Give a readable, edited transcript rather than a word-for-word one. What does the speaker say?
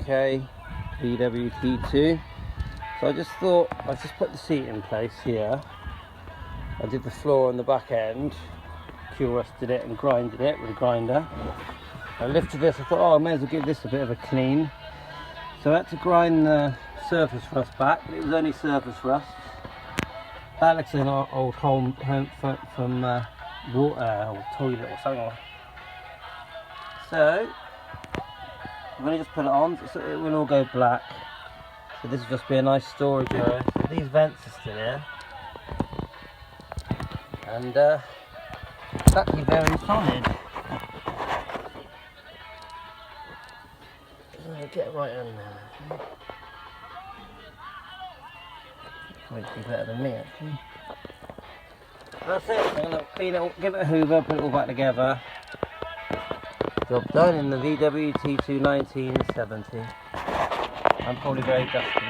UK VWT2. So I just thought I'd just put the seat in place here. I did the floor on the back end, kurusted it and grinded it with a grinder. I lifted this, I thought, oh, I may as well give this a bit of a clean. So I had to grind the surface rust back, but it was only surface rust. That looks like an old home from water or toilet or something. So I'm going to just put it on, so it will all go black. So this will just be a nice storage area. So these vents are still here. And it's actually very solid. So get right in there. Might be better than me actually. That's it. I'm going to clean it, give it a hoover, put it all back together. Job done in the VWT2 1970. I'm probably very dusty.